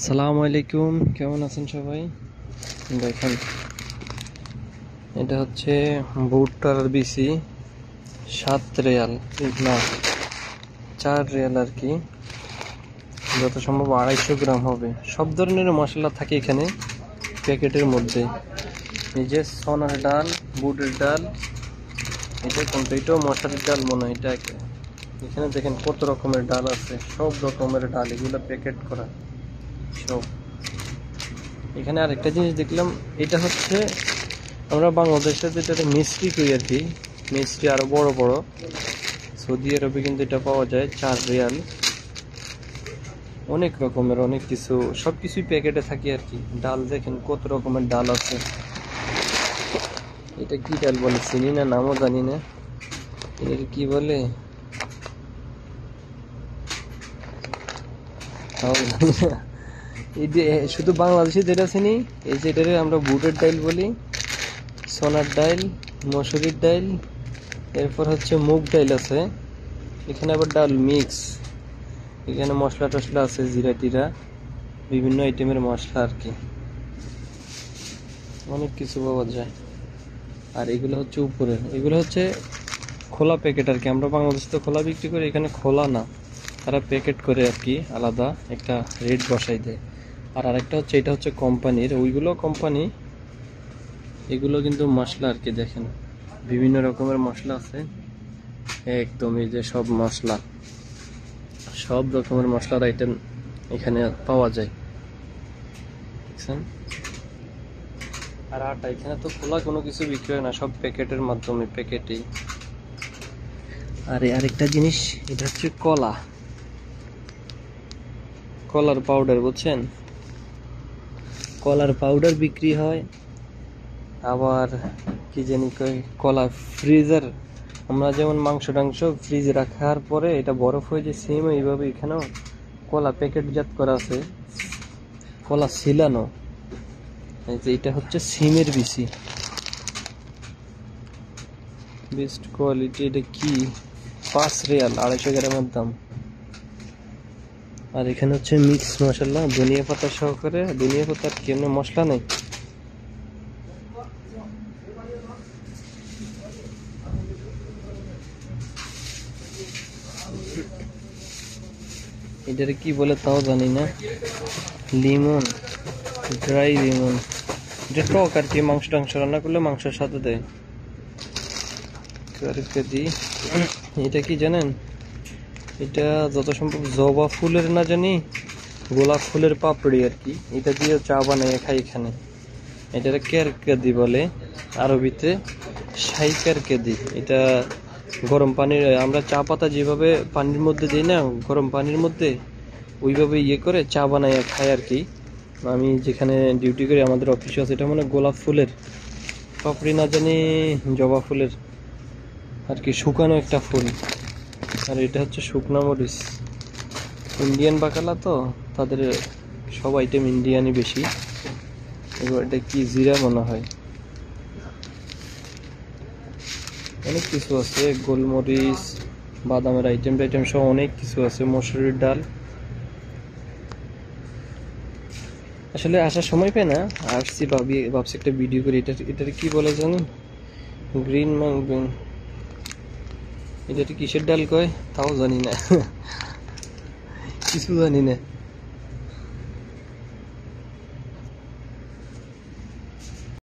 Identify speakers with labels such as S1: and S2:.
S1: সালামু আলাইকুম, কেমন আছেন সবাই? দেখেন, এটা হচ্ছে ভুট্টার বিসি। 7 রিয়াল, না 4 রিয়াল আর কি, যত সম্ভব 250 গ্রাম হবে। সব ধরনের মশলা থাকে এখানে প্যাকেটের মধ্যে। এই যে সোনার ডাল, বুটের ডাল, এটা কোনটা? এটাও মশারির ডাল মনে হয়। এটা এখানে দেখেন কত রকমের ডাল আছে, সব রকমের ডাল, এগুলো প্যাকেট করা সব। এখানে আরেকটা জিনিস দেখলাম, এটা হচ্ছে আমরা বাংলাদেশে যেটা মিষ্টি কই আর কি, মিষ্টি আরো বড় বড়। সৌদি আরবে কিন্তু এটা পাওয়া যায় 4 রিয়াল। অনেক রকমের অনেক কিছু, সবকিছুই প্যাকেটে থাকে আর কি। ডাল দেখেন কত রকমের ডাল আছে। এটা কি ডাল বলে চিনি না, নামও জানি না। এটা কি বলে তাও জানি না। এই যে শুধু বাংলাদেশে যেটা চিনি, এই যে এটারে আমরা বুটের ডাল বলি, সোনার ডাল, মসুরির ডাল, এরপর হচ্ছে মুগ ডাল আছে। এখানে আবার ডাল মিক্স, এখানে মশলা টশলা আছে, জিরা টিরা, বিভিন্ন আইটেমের মশলা আর কি, অনেক কিছু পাওয়া যায়। আর এগুলো হচ্ছে উপরে, এগুলো হচ্ছে খোলা প্যাকেট আর কি। আমরা বাংলাদেশে তো খোলা বিক্রি করি, এখানে খোলা না, তারা প্যাকেট করে আর কি, আলাদা একটা রেট বসাই দেয়। আর আরেকটা হচ্ছে, এটা হচ্ছে কোম্পানির, ওইগুলো কোম্পানি, এগুলো কিন্তু মশলা আর কি। দেখেন বিভিন্ন রকমের মশলা আছে একদম। এই যে সব মশলা, সব রকমের মশলার আইটেম এখানে পাওয়া যায়, দেখছেন। আর আটা, এখানে তো খোলা কোনো কিছু বিক্রি হয় না, সব প্যাকেটের মাধ্যমে, প্যাকেটেই। আর আরেকটা জিনিস, এটা হচ্ছে কলা, কলার পাউডার, বুঝছেন? কলার পাউডার বিক্রি হয়। আবার কি জানি কয়, কলা ফ্রিজার, আমরা যেমন মাংস টাংস ফ্রিজে রাখার পরে এটা বরফ হয়ে যায়, সেম এইভাবে এখানেও কলা প্যাকেটজাত করা আছে, কলা ছিলানো। এই যে এটা হচ্ছে সিমের বিসি, বেস্ট কোয়ালিটি। এটা কি 5 রিয়াল, 250 গ্রামের দাম। আর এখানে হচ্ছে মিক্স মশলা, ধনিয়া পাতা সহকারে। ধনিয়া পাতার কি এমনি মশলা নেই। এটারে কি বলে তাও জানি না। লিমন, ড্রাই লিমন, এটা টক আর কি, মাংস টাংস রান্না করলে মাংসের সাথে দেয়। এটা কি জানেন? এটা যত সম্ভব জবা ফুলের না জানি, গোলাপ ফুলের পাপড়ি আর কি, এটা দিয়ে চা বানায় খাই এখানে। এটা কেরকেদি বলে আরবিতে, শাই কেরকেদি। এটা গরম পানির, আমরা চা পাতা যেভাবে পানির মধ্যে দিই না, গরম পানির মধ্যে, ওইভাবে ইয়ে করে চা বানায় খাই আর কি। আমি যেখানে ডিউটি করি, আমাদের অফিসে আছে, এটা মানে গোলাপ ফুলের পাপড়ি না জানি জবা ফুলের আর কি, শুকানো একটা ফুল। আর এটা হচ্ছে শুকনা মরিচ, ইন্ডিয়ান বাকালা তো, তাদের সব আইটেম ইন্ডিয়ানই বেশি। এবার এটা কি জিরা মনে হয়, অনেক কিছু আছে, গোলমরিচ, বাদামের আইটেম টাইটেম সব অনেক কিছু আছে, মসুরির ডাল। আসলে আসার সময় পাই না, আসছি ভাবছি একটা ভিডিও করি। এটার কি বলে জানি, গ্রিন মাউন্টেন, এটা কিসের ডাল কয় তাও জানি না, কিছু জানি না।